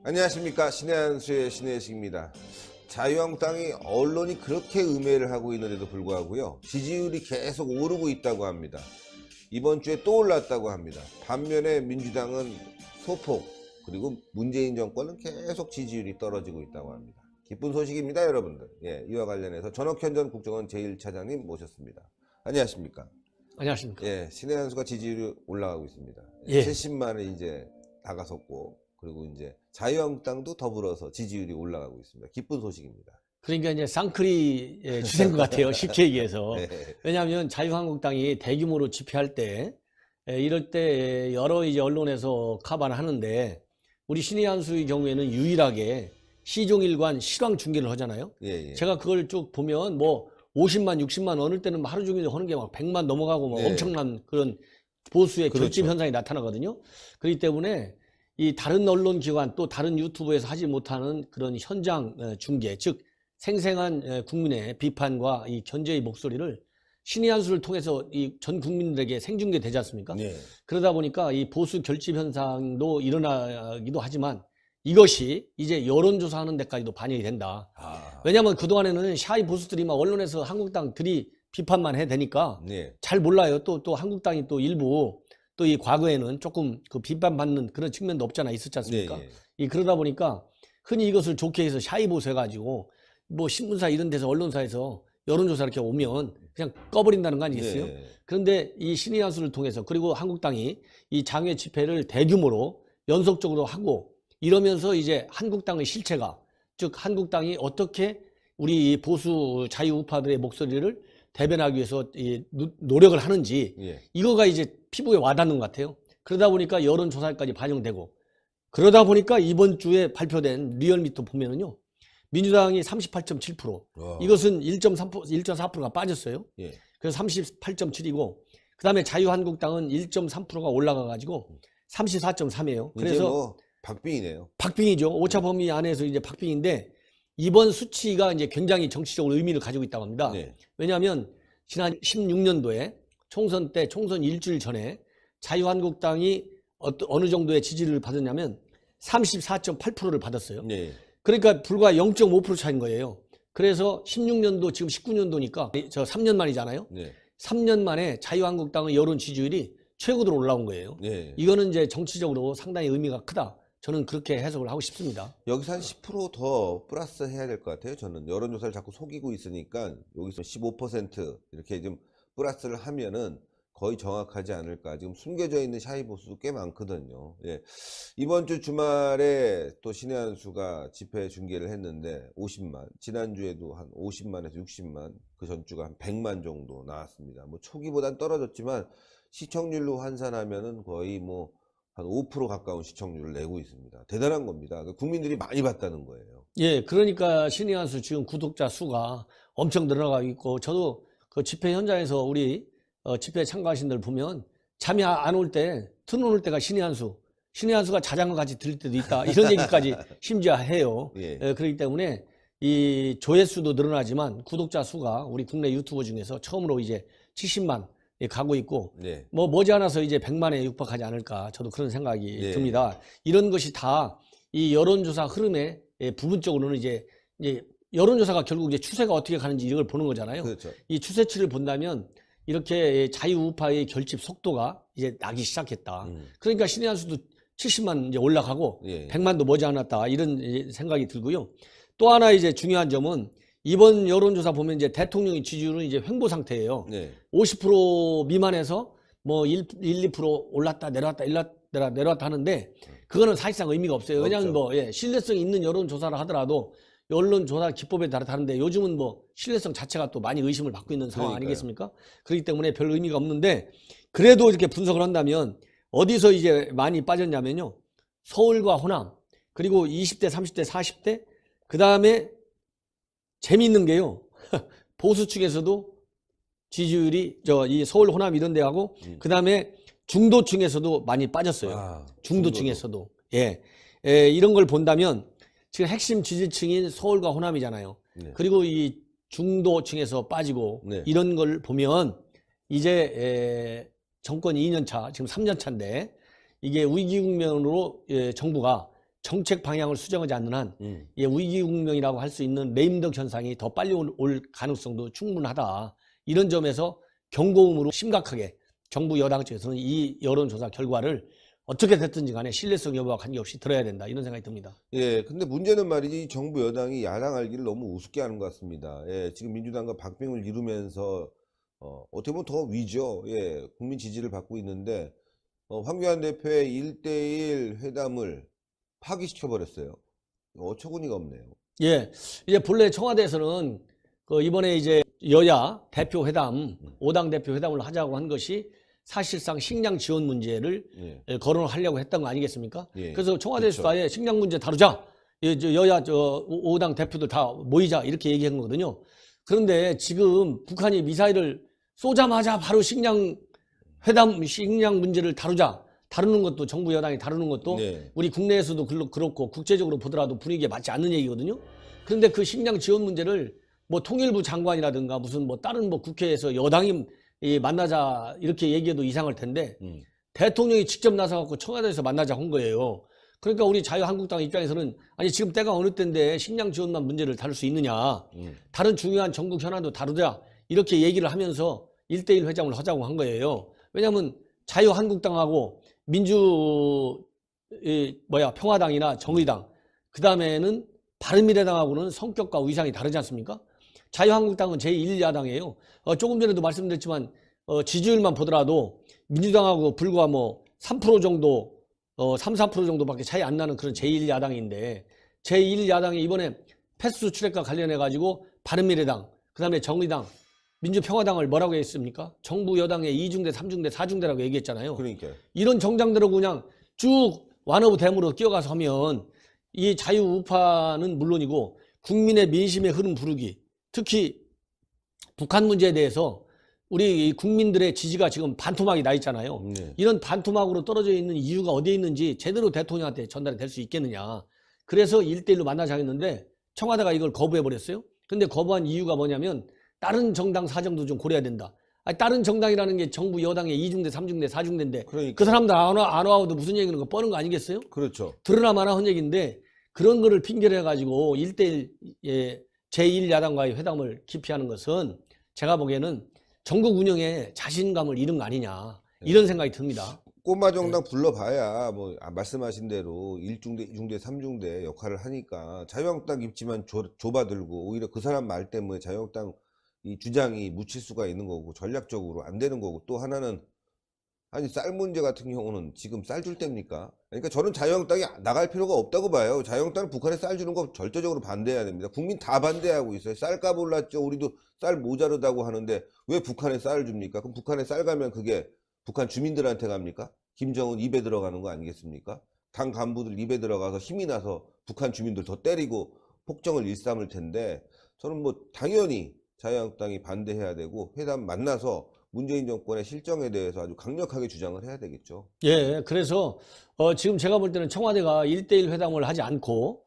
안녕하십니까. 신의 한수의 신혜식입니다. 자유한국당이 언론이 그렇게 음해를 하고 있는데도 불구하고요, 지지율이 계속 오르고 있다고 합니다. 이번 주에 또 올랐다고 합니다. 반면에 민주당은 소폭, 그리고 문재인 정권은 계속 지지율이 떨어지고 있다고 합니다. 기쁜 소식입니다, 여러분들. 예, 이와 관련해서 전옥현 전 국정원 제1차장님 모셨습니다. 안녕하십니까. 안녕하십니까. 예, 신의 한수가 지지율이 올라가고 있습니다. 예. 70만을 이제 다가섰고, 그리고 이제 자유한국당도 더불어서 지지율이 올라가고 있습니다. 기쁜 소식입니다. 그러니까 이제 쌍크리 추세인 것 같아요. 쉽게 얘기해서. 네. 왜냐하면 자유한국당이 대규모로 집회할 때, 이럴 때 여러 이제 언론에서 카바를 하는데, 우리 신의 한수의 경우에는 유일하게 시종일관 실황 중계를 하잖아요. 예. 제가 그걸 쭉 보면 뭐 50만, 60만 어느 때는 하루 종일 하는 게 막 100만 넘어가고 뭐 네. 엄청난 그런 보수의 그렇죠. 결집 현상이 나타나거든요. 그렇기 때문에 이 다른 언론 기관 또 다른 유튜브에서 하지 못하는 그런 현장 중계, 즉 생생한 국민의 비판과 이 견제의 목소리를 신의 한수를 통해서 이 전 국민들에게 생중계되지 않습니까? 네. 그러다 보니까 이 보수 결집 현상도 일어나기도 하지만 이것이 이제 여론조사하는 데까지도 반영이 된다. 왜냐하면 그동안에는 샤이 보수들이 막 언론에서 한국당들이 비판만 해야 되니까 네. 잘 몰라요. 또 한국당이 또 일부 또 이 과거에는 조금 그 비판받는 그런 측면도 없잖아 있었지 않습니까? 네. 이 그러다 보니까 흔히 이것을 좋게 해서 샤이 보수 해가지고 뭐 신문사 이런 데서 언론사에서 여론조사 이렇게 오면 그냥 꺼버린다는 거 아니겠어요? 네. 그런데 이 신의 한수를 통해서 그리고 한국당이 이 장외 집회를 대규모로 연속적으로 하고 이러면서 이제 한국당의 실체가, 즉 한국당이 어떻게 우리 보수 자유우파들의 목소리를 대변하기 위해서 노력을 하는지 예. 이거가 이제 피부에 와닿는 것 같아요. 그러다 보니까 여론조사까지 반영되고 그러다 보니까 이번 주에 발표된 리얼미터 보면은요, 민주당이 38.7%, 이것은 1.4%가 빠졌어요. 예. 그래서 38.7이고 그 다음에 자유한국당은 1.3%가 올라가가지고 34.3이에요. 이제 그래서 뭐 박빙이네요. 박빙이죠. 오차 범위 안에서 이제 박빙인데 이번 수치가 이제 굉장히 정치적으로 의미를 가지고 있다고 합니다. 네. 왜냐하면 지난 16년도에 총선 때 총선 일주일 전에 자유한국당이 어느 정도의 지지를 받았냐면 34.8%를 받았어요. 네. 그러니까 불과 0.5% 차이인 거예요. 그래서 16년도 지금 19년도니까 저 3년 만이잖아요. 네. 3년 만에 자유한국당의 여론 지지율이 최고로 올라온 거예요. 네. 이거는 이제 정치적으로 상당히 의미가 크다. 저는 그렇게 해석을 하고 싶습니다. 여기서 한 10% 더 플러스 해야 될 것 같아요. 저는 여론조사를 자꾸 속이고 있으니까 여기서 15% 이렇게 좀 플러스를 하면은 거의 정확하지 않을까. 지금 숨겨져 있는 샤이 보수도 꽤 많거든요. 예. 이번 주 주말에 또 신의 한수가 집회 중계를 했는데 50만, 지난주에도 한 50만에서 60만, 그 전주가 한 100만 정도 나왔습니다. 뭐 초기보단 떨어졌지만 시청률로 환산하면은 거의 뭐 한 5% 가까운 시청률을 내고 있습니다. 대단한 겁니다. 국민들이 많이 봤다는 거예요. 예, 그러니까 신의 한수 지금 구독자 수가 엄청 늘어나고 있고, 저도 그 집회 현장에서 우리 집회에 참가하신 분들 보면 잠이 안 올 때, 틀어놓을 때가 신의 한수가 자장가 같이 들릴 때도 있다. 이런 얘기까지 심지어 해요. 예. 그렇기 때문에 이 조회수도 늘어나지만 구독자 수가 우리 국내 유튜버 중에서 처음으로 이제 70만 가고 있고, 네. 뭐 머지않아서 이제 100만에 육박하지 않을까, 저도 그런 생각이 네. 듭니다. 이런 것이 다 이 여론조사 흐름에 부분적으로는 이제 여론조사가 결국 이제 추세가 어떻게 가는지 이걸 보는 거잖아요. 그렇죠. 이 추세치를 본다면 이렇게 자유우파의 결집 속도가 이제 나기 시작했다. 그러니까 신의 한수도 70만 이제 올라가고 예. 100만도 머지않았다, 이런 생각이 들고요. 또 하나 이제 중요한 점은 이번 여론조사 보면 이제 대통령의 지지율은 이제 횡보 상태예요. 네. 50% 미만에서 뭐 1, 2% 올랐다 내려왔다 내려왔다 하는데 그거는 사실상 의미가 없어요. 왜냐하면 뭐 신뢰성 있는 여론조사를 하더라도 여론조사 기법에 따라 다른데 요즘은 뭐 신뢰성 자체가 또 많이 의심을 받고 있는 상황 아니겠습니까? 그렇기 때문에 별 의미가 없는데, 그래도 이렇게 분석을 한다면 어디서 이제 많이 빠졌냐면요, 서울과 호남, 그리고 20대, 30대, 40대, 그 다음에 재미있는 게요, 보수 측에서도 지지율이 이 서울 호남 이런 데 하고 그 다음에 중도층에서도 많이 빠졌어요. 중도층에서도. 이런 걸 본다면 지금 핵심 지지층인 서울과 호남이잖아요. 네. 그리고 이 중도층에서 빠지고 네. 이런 걸 보면 이제 정권이 2년 차, 지금 3년 차인데 이게 위기 국면으로 정부가 정책 방향을 수정하지 않는 한 위기 국면이라고 할 수 있는 레임덕 현상이 더 빨리 올 가능성도 충분하다. 이런 점에서 경고음으로 심각하게 정부 여당 측에서는 이 여론조사 결과를 어떻게 됐든지 간에 신뢰성 여부와 관계없이 들어야 된다. 이런 생각이 듭니다. 예, 근데 문제는 말이지 정부 여당이 야당 알기를 너무 우습게 하는 것 같습니다. 예, 지금 민주당과 박빙을 이루면서 어떻게 보면 더 위죠. 예, 국민 지지를 받고 있는데 황교안 대표의 1대1 회담을 파기시켜 버렸어요. 어처구니가 없네요. 예, 이제 본래 청와대에서는 이번에 이제 여야 대표 회담, 5당 대표 회담을 하자고 한 것이 사실상 식량 지원 문제를 예. 거론하려고 했던 거 아니겠습니까? 예. 그래서 청와대에서 그렇죠. 아예 식량 문제 다루자. 여야 5당 대표들 다 모이자 이렇게 얘기한 거거든요. 그런데 지금 북한이 미사일을 쏘자마자 바로 식량 문제를 다루는 것도 정부 여당이 다루는 것도 네. 우리 국내에서도 그렇고 국제적으로 보더라도 분위기에 맞지 않는 얘기거든요. 그런데 그 식량 지원 문제를 뭐 통일부 장관이라든가 무슨 뭐 다른 뭐 국회에서 여당이 만나자 이렇게 얘기해도 이상할 텐데 대통령이 직접 나서갖고 청와대에서 만나자 한 거예요. 그러니까 우리 자유한국당 입장에서는 아니 지금 때가 어느 때인데 식량 지원만 문제를 다룰 수 있느냐. 다른 중요한 전국 현안도 다루자. 이렇게 얘기를 하면서 1대1 회담을 하자고 한 거예요. 왜냐하면 자유한국당하고 평화당이나 정의당 그 다음에는 바른미래당하고는 성격과 위상이 다르지 않습니까? 자유한국당은 제1야당이에요. 조금 전에도 말씀드렸지만 지지율만 보더라도 민주당하고 불과 뭐 3% 정도 3, 4% 정도밖에 차이 안 나는 그런 제1야당인데 제1야당이 이번에 패스트 트랙과 관련해 가지고 바른미래당 그 다음에 정의당 민주평화당을 뭐라고 했습니까? 정부 여당의 2중대, 3중대, 4중대라고 얘기했잖아요. 그러니까요. 이런 정당들하고 그냥 쭉 완오브 댐으로 끼어가서 하면 이 자유우파는 물론이고 국민의 민심의 흐름 부르기, 특히 북한 문제에 대해서 우리 국민들의 지지가 지금 반토막이 나 있잖아요. 네. 이런 반토막으로 떨어져 있는 이유가 어디에 있는지 제대로 대통령한테 전달이 될 수 있겠느냐. 그래서 1대1로 만나자 했는데 청와대가 이걸 거부해버렸어요. 근데 거부한 이유가 뭐냐면 다른 정당 사정도 좀 고려해야 된다. 아니, 다른 정당이라는 게 정부 여당의 2중대, 3중대, 4중대인데 그러니까. 그 사람들 안 와도 무슨 얘기는 거 뻔한 거 아니겠어요? 그렇죠. 드러나마나 한 얘기인데 그런 거를 핑계를 해가지고 1대1 제1야당과의 회담을 기피하는 것은 제가 보기에는 전국 운영에 자신감을 잃은 거 아니냐 이런 생각이 듭니다. 꼬마 정당 불러봐야 뭐 말씀하신 대로 1중대, 2중대, 3중대 역할을 하니까 자유한국당 입지만 좁아들고 오히려 그 사람 말 때문에 자유한국당 이 주장이 묻힐 수가 있는 거고 전략적으로 안 되는 거고 또 하나는 아니 쌀 문제 같은 경우는 지금 쌀 줄 때입니까? 그러니까 저는 자유한국당이 나갈 필요가 없다고 봐요. 자유한국당은 북한에 쌀 주는 거 절대적으로 반대해야 됩니다. 국민 다 반대하고 있어요. 쌀값 올랐죠. 우리도 쌀 모자르다고 하는데 왜 북한에 쌀을 줍니까? 그럼 북한에 쌀 가면 그게 북한 주민들한테 갑니까? 김정은 입에 들어가는 거 아니겠습니까? 당 간부들 입에 들어가서 힘이 나서 북한 주민들 더 때리고 폭정을 일삼을 텐데 저는 뭐 당연히 자유한국당이 반대해야 되고 회담 만나서 문재인 정권의 실정에 대해서 아주 강력하게 주장을 해야 되겠죠. 예, 그래서 지금 제가 볼 때는 청와대가 1대1 회담을 하지 않고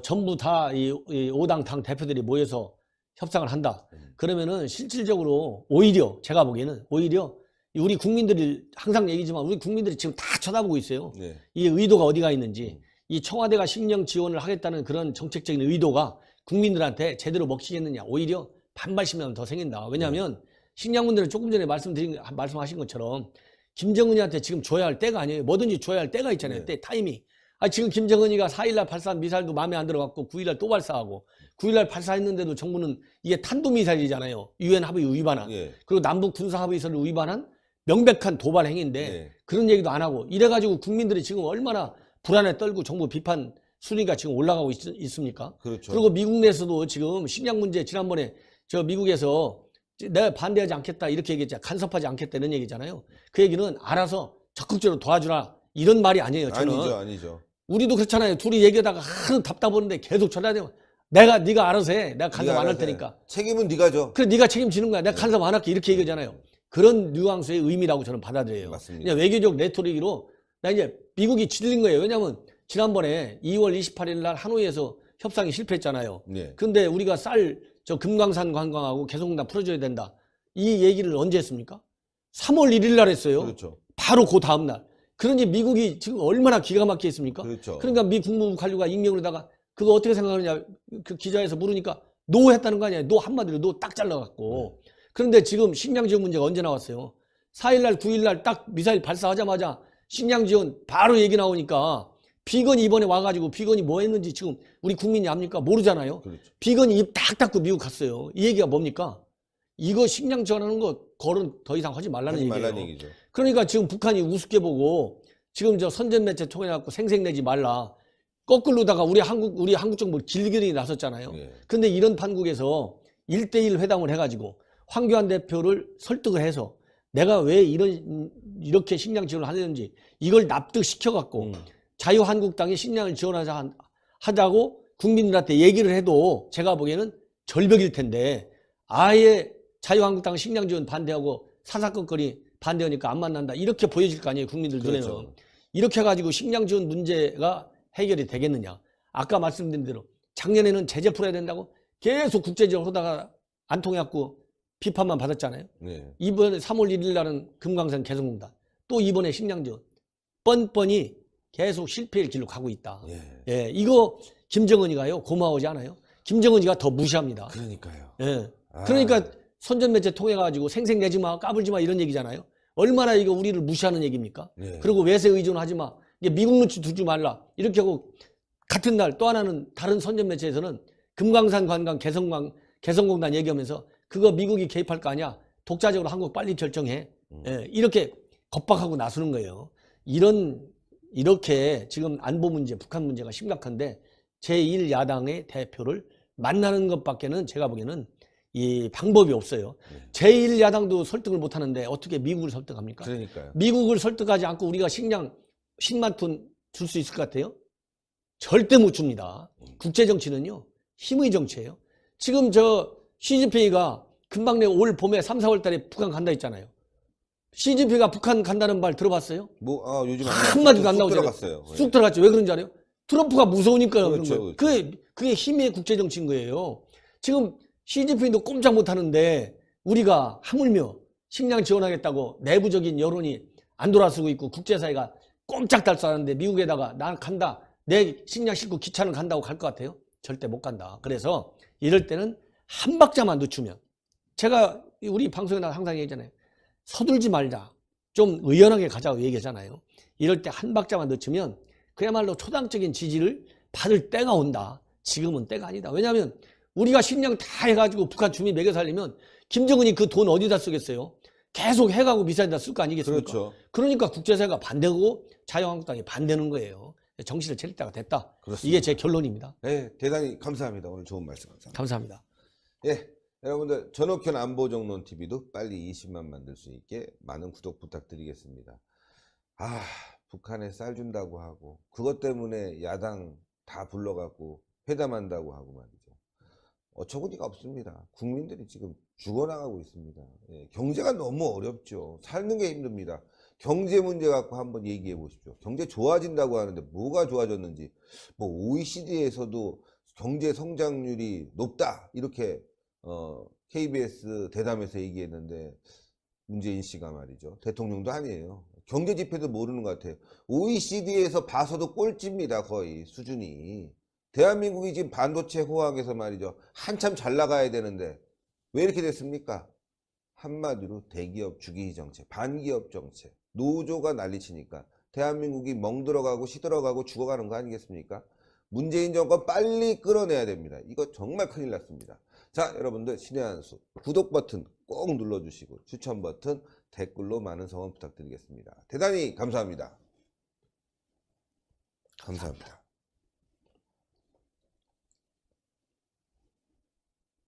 전부 다 이 5당 당 대표들이 모여서 협상을 한다. 그러면은 실질적으로 오히려 제가 보기에는 오히려 우리 국민들이 항상 얘기지만 우리 국민들이 지금 다 쳐다보고 있어요. 네. 이 의도가 어디가 있는지. 이 청와대가 식량 지원을 하겠다는 그런 정책적인 의도가 국민들한테 제대로 먹히겠느냐. 오히려 반발심이 더 생긴다. 왜냐하면 식량 문제는 조금 전에 말씀하신 것처럼 김정은이한테 지금 줘야 할 때가 아니에요. 뭐든지 줘야 할 때가 있잖아요. 때 타이밍. 지금 김정은이가 4일날 발사한 미사일도 마음에 안 들어갔고 9일날 또 발사하고 9일날 발사했는데도 정부는 이게 탄도미사일이잖아요. 유엔 합의 위반한. 예. 그리고 남북 군사 합의서를 위반한 명백한 도발 행위인데 예. 그런 얘기도 안 하고 이래가지고 국민들이 지금 얼마나 불안에 떨고 정부 비판 순위가 지금 올라가고 있습니까? 그렇죠. 그리고 미국 내에서도 지금 식량 문제 지난번에 저 미국에서 내가 반대하지 않겠다 이렇게 얘기했잖아요. 간섭하지 않겠다 이런 얘기잖아요. 그 얘기는 알아서 적극적으로 도와주라 이런 말이 아니에요. 저는. 아니죠. 우리도 그렇잖아요. 둘이 얘기하다가 하루 답답하는데 계속 전화되면 네가 알아서 해. 내가 간섭 안 할 테니까. 책임은 네가 져. 그래 네가 책임지는 거야. 내가 간섭 안 할게 이렇게 얘기하잖아요. 그런 뉘앙스의 의미라고 저는 받아들여요. 맞습니다. 그냥 외교적 레토릭으로 나 이제 미국이 질린 거예요. 왜냐하면 지난번에 2월 28일 날 하노이에서 협상이 실패했잖아요. 네. 근데 우리가 저 금강산 관광하고 개성공단 풀어줘야 된다. 이 얘기를 언제 했습니까? 3월 1일 날 했어요. 그렇죠. 바로 그 다음 날. 그러니 미국이 지금 얼마나 기가 막히게 했습니까? 그렇죠. 그러니까 미 국무부 관료가 익명으로다가 그거 어떻게 생각하느냐 그 기자에서 물으니까 노 했다는 거 아니에요. 노 한마디로 노 딱 잘라갖고. 그런데 지금 식량 지원 문제가 언제 나왔어요? 4일날 9일날 딱 미사일 발사하자마자 식량 지원 바로 얘기 나오니까 비건이 이번에 와가지고 비건이 뭐 했는지 지금 우리 국민이 압니까? 모르잖아요. 그렇죠. 비건이 입 딱 닫고 미국 갔어요. 이 얘기가 뭡니까? 이거 식량 지원하는 거 거론 더 이상 하지 말라는 하지 얘기예요. 말라는 얘기죠. 그러니까 지금 북한이 우습게 보고 지금 저 선전매체 통해갖고 생색내지 말라. 거꾸로다가 우리 한국 정부 길들이 나섰잖아요. 예. 근데 이런 판국에서 1대1 회담을 해가지고 황교안 대표를 설득을 해서 내가 왜 이렇게 식량 지원을 하는지 이걸 납득시켜갖고 자유한국당이 식량을 지원하자고 국민들한테 얘기를 해도 제가 보기에는 절벽일 텐데 아예 자유한국당 식량 지원 반대하고 사사건건이 반대하니까 안 만난다. 이렇게 보여질 거 아니에요. 국민들 눈에는. 그렇죠. 이렇게 해가지고 식량 지원 문제가 해결이 되겠느냐. 아까 말씀드린 대로 작년에는 제재 풀어야 된다고 계속 국제적으로 하다가 안 통해갖고 비판만 받았잖아요. 네. 이번에 3월 1일 날은 금강산 개성공단. 또 이번에 식량 지원. 뻔뻔히 계속 실패의 길로 가고 있다. 예. 예, 이거 김정은이가요. 고마워하지 않아요? 김정은이가 더 무시합니다. 그러니까요. 예. 그러니까 선전매체 통해가지고 생색내지 마, 까불지 마 이런 얘기잖아요. 얼마나 이거 우리를 무시하는 얘기입니까? 네. 그리고 외세 의존하지 마. 이게 미국 눈치 두지 말라. 이렇게 하고 같은 날 또 하나는 다른 선전매체에서는 금강산 관광 개성공단 얘기하면서 그거 미국이 개입할 거 아니야. 독자적으로 한국 빨리 결정해. 예, 이렇게 겁박하고 나서는 거예요. 이렇게 지금 안보 문제, 북한 문제가 심각한데 제1야당의 대표를 만나는 것밖에는 제가 보기에는 이 방법이 없어요. 제1야당도 설득을 못 하는데 어떻게 미국을 설득합니까? 그러니까요. 미국을 설득하지 않고 우리가 식량 10만 톤 줄 수 있을 것 같아요? 절대 못 줍니다. 국제정치는요, 힘의 정치예요. 지금 시진핑이가 금방 올 봄에 3, 4월 달에 북한 간다 했잖아요. 시진핑이가 북한 간다는 말 들어봤어요? 요즘 한마디도 안 나오잖아요. 들어갔어요. 쑥 들어갔죠. 왜 그런지 알아요? 트럼프가 무서우니까요. 그렇죠, 그런 거예요. 그게 힘의 국제정치인 거예요. 지금 시진핑도 꼼짝 못 하는데 우리가 하물며 식량 지원하겠다고 내부적인 여론이 안 돌아서고 있고 국제사회가 꼼짝달싹하는데 미국에다가 난 간다. 내 식량 싣고 기차는 간다고 갈 것 같아요? 절대 못 간다. 그래서 이럴 때는 한 박자만 늦추면 제가 우리 방송에 나 항상 얘기하잖아요. 서둘지 말자. 좀 의연하게 가자고 얘기하잖아요. 이럴 때 한 박자만 늦추면 그야말로 초당적인 지지를 받을 때가 온다. 지금은 때가 아니다. 왜냐하면 우리가 식량 다 해가지고 북한 주민 먹여 살리면 김정은이 그 돈 어디다 쓰겠어요? 계속 해가고 미사일에다 쓸 거 아니겠습니까? 그렇죠. 그러니까 국제사회가 반대고 자유한국당이 반대는 거예요. 정신을 차릴 때가 됐다. 그렇습니다. 이게 제 결론입니다. 네, 대단히 감사합니다. 오늘 좋은 말씀 감사합니다. 감사합니다. 예, 여러분들 전옥현 안보정론 TV도 빨리 20만 만들 수 있게 많은 구독 부탁드리겠습니다. 북한에 쌀 준다고 하고 그것 때문에 야당 다 불러갖고 회담한다고 하고 말이죠. 어처구니가 없습니다. 국민들이 지금 죽어나가고 있습니다. 예, 경제가 너무 어렵죠. 사는 게 힘듭니다. 경제 문제 갖고 한번 얘기해 보십시오. 경제 좋아진다고 하는데 뭐가 좋아졌는지, 뭐 OECD에서도 경제 성장률이 높다 이렇게 KBS 대담에서 얘기했는데 문재인 씨가 말이죠. 대통령도 아니에요. 경제 지표도 모르는 것 같아요. OECD에서 봐서도 꼴찌입니다. 거의 수준이. 대한민국이 지금 반도체 호황에서 말이죠. 한참 잘 나가야 되는데 왜 이렇게 됐습니까? 한마디로 대기업 주기 정책, 반기업 정책, 노조가 난리치니까 대한민국이 멍들어가고 시들어가고 죽어가는 거 아니겠습니까? 문재인 정권 빨리 끌어내야 됩니다. 이거 정말 큰일 났습니다. 자, 여러분들 신의 한 수 구독 버튼 꼭 눌러주시고 추천 버튼 댓글로 많은 성원 부탁드리겠습니다. 대단히 감사합니다. 감사합니다.